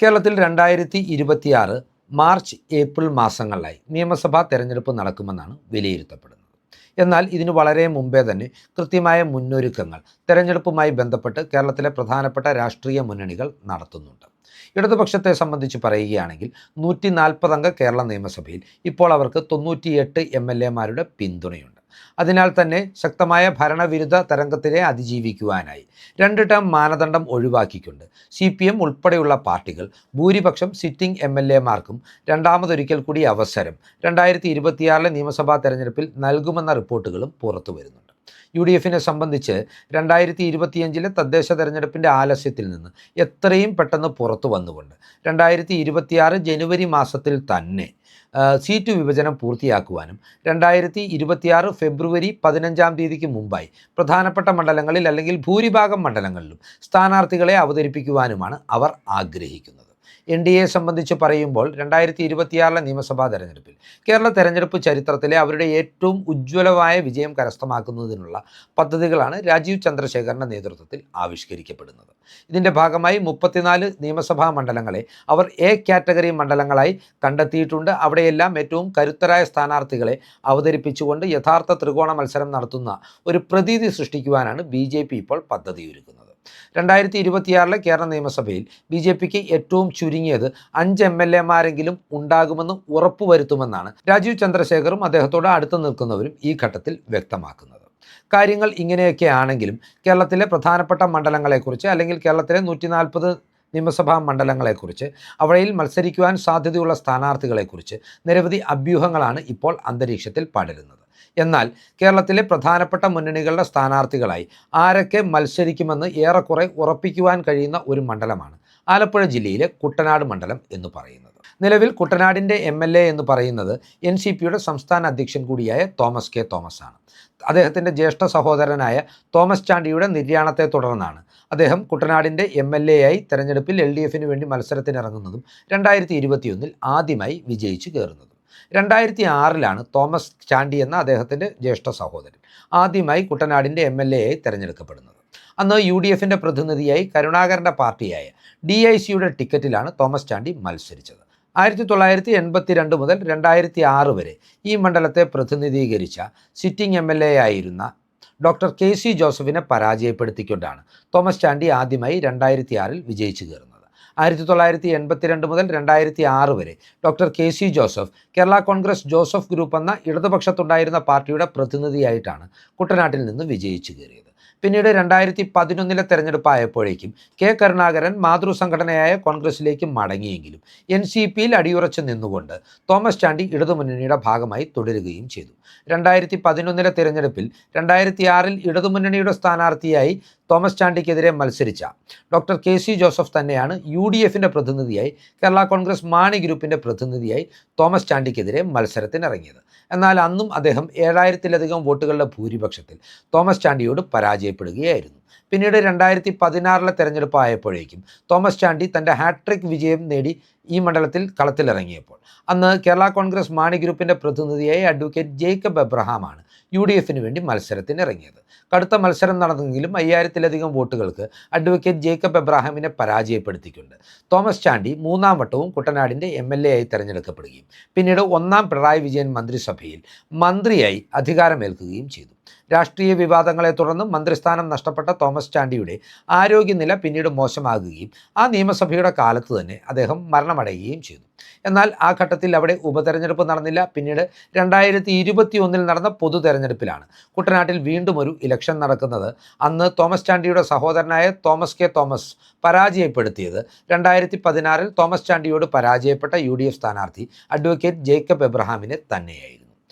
കേരളത്തിൽ 2026 March April മാസങ്ങളിലായി നിയമസഭാ തെരഞ്ഞെടുപ്പ് നടക്കുമെന്നാണ് വിലയിരുത്തപ്പെടുന്നത്. എന്നാൽ ഇതിന് വളരെ മുമ്പേ തന്നെ കൃത്യമായ മുന്നൊരുക്കങ്ങൾ തെരഞ്ഞെടുപ്പുമായി ബന്ധപ്പെട്ട് കേരളത്തിലെ പ്രധാനപ്പെട്ട രാഷ്ട്രീയ മുന്നണികൾ നടത്തുന്നുണ്ട്. ഇടതുപക്ഷത്തെ സംബന്ധിച്ച് പറയുകയാണെങ്കിൽ 140 അംഗ കേരള നിയമസഭയിൽ ഇപ്പോൾ അവർക്ക് 98 MLA-മാരുടെ പിന്തുണയുണ്ട്. അതിനാൽ തന്നെ ശക്തമായ ഭരണവിരുദ്ധ തരംഗത്തിനെ അതിജീവിക്കുവാനായി 2 ടേം മാനദണ്ഡം ഒഴിവാക്കിക്കൊണ്ട് CPM ഉൾപ്പെടെയുള്ള പാർട്ടികൾ ഭൂരിപക്ഷം സിറ്റിംഗ് MLA-മാർക്കും രണ്ടാമതൊരിക്കൽ കൂടി അവസരം 2026 നിയമസഭാ തെരഞ്ഞെടുപ്പിൽ നൽകുമെന്ന റിപ്പോർട്ടുകളും പുറത്തു വരുന്നുണ്ട്. UDF-നെ സംബന്ധിച്ച് 2025 തദ്ദേശ തെരഞ്ഞെടുപ്പിൻ്റെ ആലസ്യത്തിൽ നിന്ന് എത്രയും പെട്ടെന്ന് പുറത്തു വന്നുകൊണ്ട് 2026 ജനുവരി മാസത്തിൽ തന്നെ സീറ്റ് വിഭജനം പൂർത്തിയാക്കുവാനും 2026 ഫെബ്രുവരി 15-ാം തീയതിക്ക് മുമ്പായി പ്രധാനപ്പെട്ട മണ്ഡലങ്ങളിൽ അല്ലെങ്കിൽ ഭൂരിഭാഗം മണ്ഡലങ്ങളിലും സ്ഥാനാർത്ഥികളെ അവതരിപ്പിക്കുവാനുമാണ് അവർ ആഗ്രഹിക്കുന്നത്. NDA സംബന്ധിച്ച് പറയുമ്പോൾ 2026 നിയമസഭാ തെരഞ്ഞെടുപ്പിൽ കേരള തെരഞ്ഞെടുപ്പ് ചരിത്രത്തിലെ അവരുടെ ഏറ്റവും ഉജ്ജ്വലമായ വിജയം കരസ്ഥമാക്കുന്നതിനുള്ള പദ്ധതികളാണ് രാജീവ് ചന്ദ്രശേഖറിൻ്റെ നേതൃത്വത്തിൽ ആവിഷ്കരിക്കപ്പെടുന്നത്. ഇതിൻ്റെ ഭാഗമായി 34 നിയമസഭാ മണ്ഡലങ്ങളെ അവർ A കാറ്റഗറി മണ്ഡലങ്ങളായി കണ്ടെത്തിയിട്ടുണ്ട്. അവിടെയെല്ലാം ഏറ്റവും കരുത്തരായ സ്ഥാനാർത്ഥികളെ അവതരിപ്പിച്ചുകൊണ്ട് യഥാർത്ഥ ത്രികോണ മത്സരം നടത്തുന്ന ഒരു പ്രതീതി സൃഷ്ടിക്കുവാനാണ് BJP ഇപ്പോൾ പദ്ധതിയൊരുക്കുന്നത്. 2026 കേരള നിയമസഭയിൽ BJPക്ക് ഏറ്റവും ചുരുങ്ങിയത് 5 MLA-മാരെങ്കിലും ഉണ്ടാകുമെന്ന് ഉറപ്പുവരുത്തുമെന്നാണ് രാജീവ് ചന്ദ്രശേഖറും അദ്ദേഹത്തോട് അടുത്ത് നിൽക്കുന്നവരും ഈ ഘട്ടത്തിൽ വ്യക്തമാക്കുന്നത്. കാര്യങ്ങൾ ഇങ്ങനെയൊക്കെ ആണെങ്കിലും കേരളത്തിലെ പ്രധാനപ്പെട്ട മണ്ഡലങ്ങളെക്കുറിച്ച് അല്ലെങ്കിൽ കേരളത്തിലെ 140 നിയമസഭാ മണ്ഡലങ്ങളെക്കുറിച്ച് അവയിൽ മത്സരിക്കുവാൻ സാധ്യതയുള്ള സ്ഥാനാർത്ഥികളെക്കുറിച്ച് നിരവധി അഭ്യൂഹങ്ങളാണ് ഇപ്പോൾ അന്തരീക്ഷത്തിൽ പടരുന്നത്. എന്നാൽ കേരളത്തിലെ പ്രധാനപ്പെട്ട മുന്നണികളുടെ സ്ഥാനാർത്ഥികളായി ആരൊക്കെ മത്സരിക്കുമെന്ന് ഏറെക്കുറെ ഉറപ്പിക്കുവാൻ കഴിയുന്ന ഒരു മണ്ഡലമാണ് ആലപ്പുഴ ജില്ലയിലെ കുട്ടനാട് മണ്ഡലം എന്ന് പറയുന്നത്. നിലവിൽ കുട്ടനാടിൻ്റെ MLA എന്ന് പറയുന്നത് NCPയുടെ സംസ്ഥാന അധ്യക്ഷൻ കൂടിയായ തോമസ് കെ തോമസ് ആണ്. അദ്ദേഹത്തിൻ്റെ ജ്യേഷ്ഠ സഹോദരനായ തോമസ് ചാണ്ടിയുടെ നിര്യാണത്തെ തുടർന്നാണ് അദ്ദേഹം കുട്ടനാടിൻ്റെ MLA-ആയി തെരഞ്ഞെടുപ്പിൽ LDF-ന് വേണ്ടി മത്സരത്തിനിറങ്ങുന്നതും 2021 ആദ്യമായി വിജയിച്ചു കയറുന്നതും. 2006 തോമസ് ചാണ്ടി എന്ന അദ്ദേഹത്തിൻ്റെ ജ്യേഷ്ഠ സഹോദരൻ ആദ്യമായി കുട്ടനാടിൻ്റെ MLA-ആയി തിരഞ്ഞെടുക്കപ്പെടുന്നത്. അന്ന് UDF-ൻ്റെ പ്രതിനിധിയായി കരുണാകരൻ്റെ പാർട്ടിയായ DIC-യുടെ ടിക്കറ്റിലാണ് തോമസ് ചാണ്ടി മത്സരിച്ചത്. 1982 മുതൽ 2006 വരെ ഈ മണ്ഡലത്തെ പ്രതിനിധീകരിച്ച സിറ്റിംഗ് MLA ആയിരുന്ന ഡോക്ടർ KC ജോസഫിനെ പരാജയപ്പെടുത്തിക്കൊണ്ടാണ് തോമസ് ചാണ്ടി ആദ്യമായി 2006 വിജയിച്ചു കയറുന്നത്. 1982 മുതൽ 2006 വരെ doctor KC Joseph Kerala Congress Joseph group എന്ന ഇടതുപക്ഷത്തുണ്ടായിരുന്ന പാർട്ടിയുടെ പ്രതിനിധിയായിട്ടാണ് കുട്ടനാട്ടിൽ നിന്ന് വിജയിച്ചു കയറിയത്. പിന്നീട് 2011 തെരഞ്ഞെടുപ്പായപ്പോഴേക്കും K കരുണാകരൻ മാതൃസംഘടനയായ കോൺഗ്രസിലേക്ക് മടങ്ങിയെങ്കിലും NCPയിൽ അടിയുറച്ചു നിന്നുകൊണ്ട് തോമസ് ചാണ്ടി ഇടതുമുന്നണിയുടെ ഭാഗമായി തുടരുകയും ചെയ്തു. 2011 തെരഞ്ഞെടുപ്പിൽ 2006 ഇടതുമുന്നണിയുടെ സ്ഥാനാർത്ഥിയായി തോമസ് ചാണ്ടിക്കെതിരെ മത്സരിച്ച ഡോക്ടർ KC ജോസഫ് തന്നെയാണ് UDF-ൻ്റെ പ്രതിനിധിയായി കേരള കോൺഗ്രസ് മാണി ഗ്രൂപ്പിൻ്റെ പ്രതിനിധിയായി തോമസ് ചാണ്ടിക്കെതിരെ മത്സരത്തിനിറങ്ങിയത്. എന്നാൽ അന്നും അദ്ദേഹം 7000-ലധികം വോട്ടുകളുടെ ഭൂരിപക്ഷത്തിൽ തോമസ് ചാണ്ടിയോട് പരാജയപ്പെടുകയായിരുന്നു. പിന്നീട് 2016 തെരഞ്ഞെടുപ്പ് ആയപ്പോഴേക്കും തോമസ് ചാണ്ടി തൻ്റെ ഹാട്രിക് വിജയം നേടി ഈ മണ്ഡലത്തിൽ കളത്തിലിറങ്ങിയപ്പോൾ അന്ന് കേരള കോൺഗ്രസ് മാണി ഗ്രൂപ്പിൻ്റെ പ്രതിനിധിയായി അഡ്വക്കേറ്റ് ജേക്കബ് എബ്രഹാമാണ് UDF-ന് വേണ്ടി മത്സരത്തിനിറങ്ങിയത്. കടുത്ത മത്സരം നടന്നെങ്കിലും 5000-ലധികം വോട്ടുകൾക്ക് അഡ്വക്കേറ്റ് ജേക്കബ് എബ്രഹാമിനെ പരാജയപ്പെടുത്തിക്കൊണ്ട് തോമസ് ചാണ്ടി 3-ാം വട്ടവും കുട്ടനാടിൻ്റെ MLA-ആയി തിരഞ്ഞെടുക്കപ്പെടുകയും പിന്നീട് 1-ാം പിണറായി വിജയൻ മന്ത്രിസഭയിൽ മന്ത്രിയായി അധികാരമേൽക്കുകയും ചെയ്തു. രാഷ്ട്രീയ വിവാദങ്ങളെ തുടർന്ന് മന്ത്രിസ്ഥാനം നഷ്ടപ്പെട്ട തോമസ് ചാണ്ടിയുടെ ആരോഗ്യനില പിന്നീട് മോശമാകുകയും ആ നിയമസഭയുടെ കാലത്ത് തന്നെ അദ്ദേഹം മരണമടയുകയും ചെയ്തു. എന്നാൽ ആ ഘട്ടത്തിൽ അവിടെ ഉപതെരഞ്ഞെടുപ്പ് നടന്നില്ല. പിന്നീട് 2021 നടന്ന പൊതു തെരഞ്ഞെടുപ്പിലാണ് കുട്ടനാട്ടിൽ വീണ്ടും ഒരു ഇലക്ഷൻ നടക്കുന്നത്. അന്ന് തോമസ് ചാണ്ടിയുടെ സഹോദരനായ തോമസ് കെ തോമസ് പരാജയപ്പെടുത്തിയത് 2016 തോമസ് ചാണ്ടിയോട് പരാജയപ്പെട്ട UDF സ്ഥാനാർത്ഥി അഡ്വക്കേറ്റ് ജേക്കബ് എബ്രഹാമിനെ തന്നെയായിരുന്നു.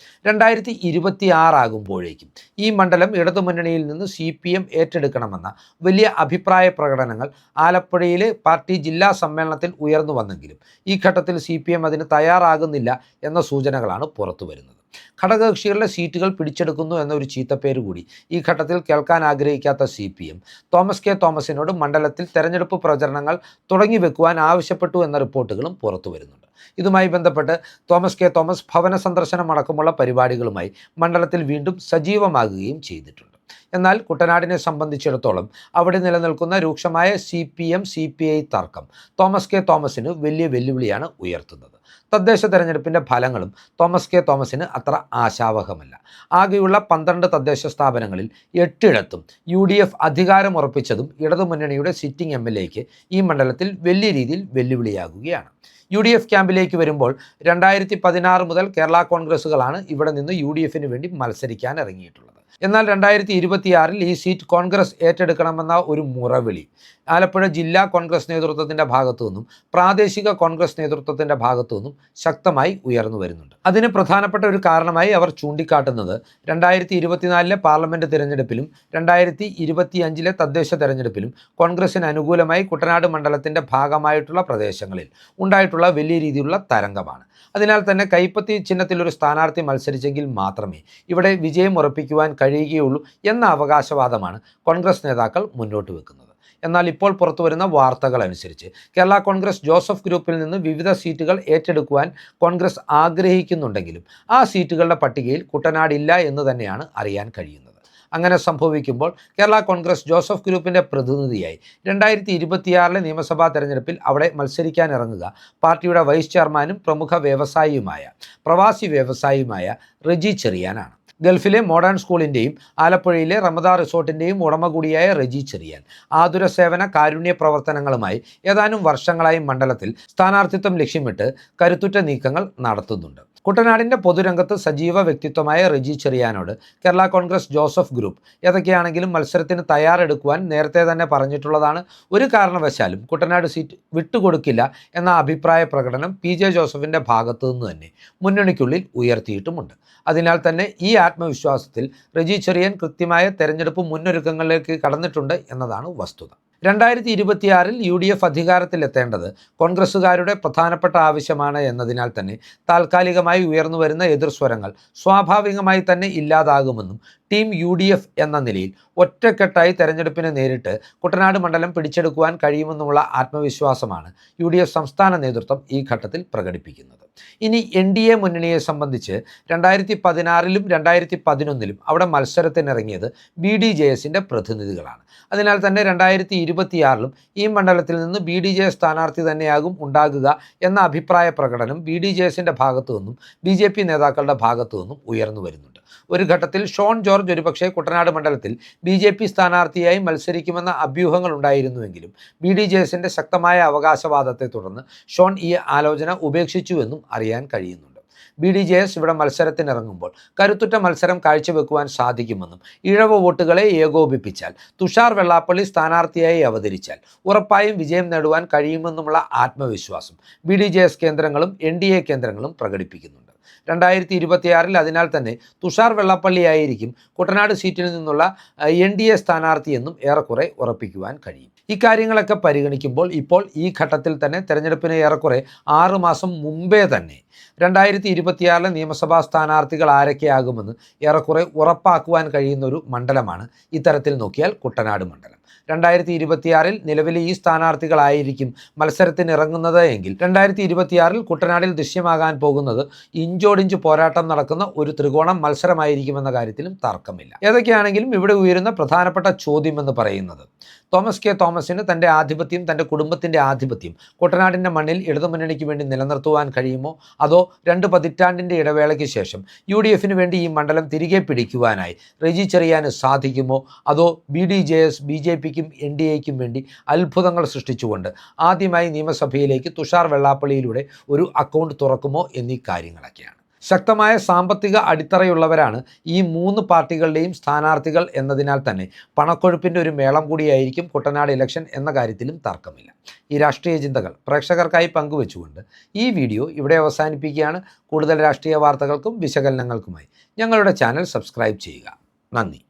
2026 ആകുമ്പോഴേക്കും ഈ മണ്ഡലം ഇടതുമുന്നണിയിൽ നിന്ന് CPM ഏറ്റെടുക്കണമെന്ന വലിയ അഭിപ്രായ പ്രകടനങ്ങൾ ആലപ്പുഴയിലെ പാർട്ടി ജില്ലാ സമ്മേളനത്തിൽ ഉയർന്നു വന്നെങ്കിലും ഈ ഘട്ടത്തിൽ CPM അതിന് തയ്യാറാകുന്നില്ല എന്ന സൂചനകളാണ് പുറത്തു വരുന്നത്. ഘടകകക്ഷികളുടെ സീറ്റുകൾ പിടിച്ചെടുക്കുന്നു എന്നൊരു ചീത്തപ്പേര് കൂടി ഈ ഘട്ടത്തിൽ കേൾക്കാൻ ആഗ്രഹിക്കാത്ത CPM തോമസ് കെ തോമസിനോട് മണ്ഡലത്തിൽ തെരഞ്ഞെടുപ്പ് പ്രചരണങ്ങൾ തുടങ്ങി വെക്കുവാൻ ആവശ്യപ്പെട്ടു എന്ന റിപ്പോർട്ടുകളും പുറത്തു വരുന്നുണ്ട്. ഇതുമായി ബന്ധപ്പെട്ട് തോമസ് കെ തോമസ് ഭവന സന്ദർശനം അടക്കമുള്ള പരിപാടികളുമായി മണ്ഡലത്തിൽ വീണ്ടും സജീവമാകുകയും ചെയ്തിട്ടുണ്ട്. എന്നാൽ കുട്ടനാടിനെ സംബന്ധിച്ചിടത്തോളം അവിടെ നിലനിൽക്കുന്ന രൂക്ഷമായ CPM-CPI തർക്കം തോമസ് കെ തോമസിന് വലിയ വെല്ലുവിളിയാണ് ഉയർത്തുന്നത്. തദ്ദേശ തെരഞ്ഞെടുപ്പിൻ്റെ ഫലങ്ങളും തോമസ് കെ തോമസിന് അത്ര ആശാവഹമല്ല. ആകെയുള്ള 12 തദ്ദേശ സ്ഥാപനങ്ങളിൽ 8 UDF അധികാരമുറപ്പിച്ചതും ഇടതുമുന്നണിയുടെ സിറ്റിംഗ് MLAയ്ക്ക് ഈ മണ്ഡലത്തിൽ വലിയ രീതിയിൽ വെല്ലുവിളിയാകുകയാണ്. UDF ക്യാമ്പിലേക്ക് വരുമ്പോൾ 2016 മുതൽ കേരള കോൺഗ്രസുകളാണ് ഇവിടെ നിന്ന് UDFന് വേണ്ടി മത്സരിക്കാൻ ഇറങ്ങിയിട്ടുള്ളത്. എന്നാൽ 2026 ഈ സീറ്റ് കോൺഗ്രസ് ഏറ്റെടുക്കണമെന്ന ഒരു മുറവിളി ആലപ്പുഴ ജില്ലാ കോൺഗ്രസ് നേതൃത്വത്തിൻ്റെ ഭാഗത്തു നിന്നും പ്രാദേശിക കോൺഗ്രസ് നേതൃത്വത്തിൻ്റെ ഭാഗത്തു നിന്നും ശക്തമായി ഉയർന്നു വരുന്നുണ്ട്. അതിന് പ്രധാനപ്പെട്ട ഒരു കാരണമായി അവർ ചൂണ്ടിക്കാട്ടുന്നത് 2024 പാർലമെൻറ്റ് തിരഞ്ഞെടുപ്പിലും 2025 തദ്ദേശ തെരഞ്ഞെടുപ്പിലും കോൺഗ്രസിന് അനുകൂലമായി കുട്ടനാട് മണ്ഡലത്തിൻ്റെ ഭാഗമായിട്ടുള്ള പ്രദേശങ്ങളിൽ ഉണ്ടായിട്ടുള്ള വലിയ രീതിയിലുള്ള തരംഗമാണ്. അതിനാൽ തന്നെ കൈപ്പത്തി ചിഹ്നത്തിൽ ഒരു സ്ഥാനാർത്ഥി മത്സരിച്ചെങ്കിൽ മാത്രമേ ഇവിടെ വിജയം ഉറപ്പിക്കുവാൻ കഴിയുകയുള്ളൂ എന്ന അവകാശവാദമാണ് കോൺഗ്രസ് നേതാക്കൾ മുന്നോട്ട് വെക്കുന്നത്. എന്നാൽ ഇപ്പോൾ പുറത്തുവരുന്ന വാർത്തകൾ അനുസരിച്ച് കേരള കോൺഗ്രസ് ജോസഫ് ഗ്രൂപ്പിൽ നിന്ന് വിവിധ സീറ്റുകൾ ഏറ്റെടുക്കുവാൻ കോൺഗ്രസ് ആഗ്രഹിക്കുന്നുണ്ടെങ്കിലും ആ സീറ്റുകളുടെ പട്ടികയിൽ കുട്ടനാടില്ല എന്ന് തന്നെയാണ് അറിയാൻ കഴിയുന്നത്. അങ്ങനെ സംഭവിക്കുമ്പോൾ കേരള കോൺഗ്രസ് ജോസഫ് ഗ്രൂപ്പിൻ്റെ പ്രതിനിധിയായി 2026 നിയമസഭാ തെരഞ്ഞെടുപ്പിൽ അവിടെ മത്സരിക്കാൻ ഇറങ്ങുക പാർട്ടിയുടെ വൈസ് ചെയർമാനും പ്രമുഖ പ്രവാസി വ്യവസായിയുമായ റെജി ചെറിയാനാണ്. ഗൾഫിലെ മോഡേൺ സ്കൂളിൻ്റെയും ആലപ്പുഴയിലെ റമദ റിസോർട്ടിൻ്റെയും ഉടമ കൂടിയായ റെജി ചെറിയാൻ ആതുര സേവന കാരുണ്യ പ്രവർത്തനങ്ങളുമായി ഏതാനും വർഷങ്ങളായി മണ്ഡലത്തിൽ സ്ഥാനാർത്ഥിത്വം ലക്ഷ്യമിട്ട് കരുത്തുറ്റ നീക്കങ്ങൾ നടത്തുന്നുണ്ട്. കുട്ടനാടിൻ്റെ പൊതുരംഗത്ത് സജീവ വ്യക്തിത്വമായ റെജി ചെറിയാനോട് കേരള കോൺഗ്രസ് ജോസഫ് ഗ്രൂപ്പ് ഏതൊക്കെയാണെങ്കിലും മത്സരത്തിന് തയ്യാറെടുക്കുവാൻ നേരത്തെ തന്നെ പറഞ്ഞിട്ടുള്ളതാണ്. ഒരു കാരണവശാലും കുട്ടനാട് സീറ്റ് വിട്ടുകൊടുക്കില്ല എന്ന അഭിപ്രായ പ്രകടനം PJ ജോസഫിൻ്റെ ഭാഗത്തു നിന്ന് തന്നെ മുന്നണിക്കുള്ളിൽ ഉയർത്തിയിട്ടുമുണ്ട്. അതിനാൽ തന്നെ ഈ ആത്മവിശ്വാസത്തിൽ റെജി ചെറിയാൻ കൃത്യമായ തെരഞ്ഞെടുപ്പ് മുന്നൊരുക്കങ്ങളിലേക്ക് കടന്നിട്ടുണ്ട് എന്നതാണ് വസ്തുത. 2026 UDF അധികാരത്തിലെത്തേണ്ടത് കോൺഗ്രസുകാരുടെ പ്രധാനപ്പെട്ട ആവശ്യമാണ് എന്നതിനാൽ തന്നെ താൽക്കാലികമായി ഉയർന്നു വരുന്ന എതിർസ്വരങ്ങൾ സ്വാഭാവികമായി തന്നെ ഇല്ലാതാകുമെന്നും ടീം UDF എന്ന നിലയിൽ ഒറ്റക്കെട്ടായി തെരഞ്ഞെടുപ്പിനെ നേരിട്ട് കുട്ടനാട് മണ്ഡലം പിടിച്ചെടുക്കുവാൻ കഴിയുമെന്നുള്ള ആത്മവിശ്വാസമാണ് UDF സംസ്ഥാന നേതൃത്വം ഈ ഘട്ടത്തിൽ പ്രകടിപ്പിക്കുന്നത്. ഇനി NDA മുന്നണിയെ സംബന്ധിച്ച് 2016 2011 അവിടെ മത്സരത്തിനിറങ്ങിയത് BDJSൻ്റെ പ്രതിനിധികളാണ്. അതിനാൽ തന്നെ 2026 ഈ മണ്ഡലത്തിൽ നിന്ന് BDJS സ്ഥാനാർത്ഥി തന്നെയാകും ഉണ്ടാകുക എന്ന അഭിപ്രായ പ്രകടനം BDJSൻ്റെ ഭാഗത്തു നിന്നും BJP നേതാക്കളുടെ ഭാഗത്തു നിന്നും ഉയർന്നു വരുന്നുണ്ട്. ഒരു ഘട്ടത്തിൽ ഷോൺ ജോർജ് ഒരുപക്ഷെ കുട്ടനാട് മണ്ഡലത്തിൽ BJP സ്ഥാനാർത്ഥിയായി മത്സരിക്കുമെന്ന അഭ്യൂഹങ്ങൾ ഉണ്ടായിരുന്നുവെങ്കിലും BDJSൻ്റെ ശക്തമായ അവകാശവാദത്തെ തുടർന്ന് ഷോൺ ഈ ആലോചന ഉപേക്ഷിച്ചുവെന്നും അറിയാൻ കഴിയുന്നുണ്ട്. BDJS ഇവിടെ മത്സരത്തിനിറങ്ങുമ്പോൾ കരുത്തുറ്റ മത്സരം കാഴ്ചവെക്കുവാൻ സാധിക്കുമെന്നും ഇഴവ് വോട്ടുകളെ ഏകോപിപ്പിച്ചാൽ തുഷാർ വെള്ളാപ്പള്ളി സ്ഥാനാർത്ഥിയായി അവതരിച്ചാൽ ഉറപ്പായും വിജയം നേടുവാൻ കഴിയുമെന്നുമുള്ള ആത്മവിശ്വാസം BDJS കേന്ദ്രങ്ങളും NDA കേന്ദ്രങ്ങളും പ്രകടിപ്പിക്കുന്നുണ്ട്. 2026 അതിനാൽ തന്നെ തുഷാർ വെള്ളാപ്പള്ളിയായിരിക്കും കുട്ടനാട് സീറ്റിൽ നിന്നുള്ള NDA സ്ഥാനാർത്ഥിയെന്നും ഏറെക്കുറെ ഉറപ്പിക്കുവാൻ കഴിയും. ഇക്കാര്യങ്ങളൊക്കെ പരിഗണിക്കുമ്പോൾ ഇപ്പോൾ ഈ ഘട്ടത്തിൽ തന്നെ തെരഞ്ഞെടുപ്പിന് ഏറെക്കുറെ 6 മാസം മുമ്പേ തന്നെ 2026 നിയമസഭാ സ്ഥാനാർത്ഥികൾ ആരൊക്കെയാകുമെന്ന് ഏറെക്കുറെ ഉറപ്പാക്കുവാൻ കഴിയുന്ന ഒരു മണ്ഡലമാണ് ഇത്തരത്തിൽ നോക്കിയാൽ കുട്ടനാട് മണ്ഡലം. 2026 നിലവിലെ ഈ സ്ഥാനാർത്ഥികളായിരിക്കും മത്സരത്തിനിറങ്ങുന്നത് എങ്കിൽ 2026 കുട്ടനാടിൽ ദൃശ്യമാകാൻ പോകുന്നത് ഇഞ്ചോടിഞ്ച് പോരാട്ടം നടക്കുന്ന ഒരു ത്രികോണം മത്സരമായിരിക്കുമെന്ന കാര്യത്തിലും തർക്കമില്ല. ഏതൊക്കെയാണെങ്കിലും ഇവിടെ ഉയരുന്ന പ്രധാനപ്പെട്ട ചോദ്യം എന്ന് പറയുന്നത് തോമസ് കെ തോമസിന് തൻ്റെ ആധിപത്യം, തൻ്റെ കുടുംബത്തിൻ്റെ ആധിപത്യം കുട്ടനാടിൻ്റെ മണ്ണിൽ ഇടതുമുന്നണിക്ക് വേണ്ടി നിലനിർത്തുവാൻ കഴിയുമോ, അതോ 2 പതിറ്റാണ്ടിൻ്റെ ഇടവേളയ്ക്ക് ശേഷം UDFന് വേണ്ടി ഈ മണ്ഡലം തിരികെ പിടിക്കുവാനായി റെജി ചെറിയാന് സാധിക്കുമോ, അതോ BDJS BJPക്കും NDAയ്ക്കും വേണ്ടി അത്ഭുതങ്ങൾ സൃഷ്ടിച്ചുകൊണ്ട് ആദ്യമായി നിയമസഭയിലേക്ക് തുഷാർ വെള്ളാപ്പള്ളിയിലൂടെ ഒരു അക്കൗണ്ട് തുറക്കുമോ എന്നീ കാര്യങ്ങളൊക്കെയാണ്. ശക്തമായ സാമ്പത്തിക അടിത്തറയുള്ളവരാണ് ഈ 3 പാർട്ടികളുടെയും സ്ഥാനാർത്ഥികൾ എന്നതിനാൽ തന്നെ പണക്കൊഴുപ്പിൻ്റെ ഒരു മേളം കൂടിയായിരിക്കും കുട്ടനാട് ഇലക്ഷൻ എന്ന കാര്യത്തിലും തർക്കമില്ല. ഈ രാഷ്ട്രീയ ചിന്തകൾ പ്രേക്ഷകർക്കായി പങ്കുവെച്ചുകൊണ്ട് ഈ വീഡിയോ ഇവിടെ അവസാനിപ്പിക്കുകയാണ്. കൂടുതൽ രാഷ്ട്രീയ വാർത്തകൾക്കും വിശകലനങ്ങൾക്കുമായി ഞങ്ങളുടെ ചാനൽ സബ്സ്ക്രൈബ് ചെയ്യുക. നന്ദി.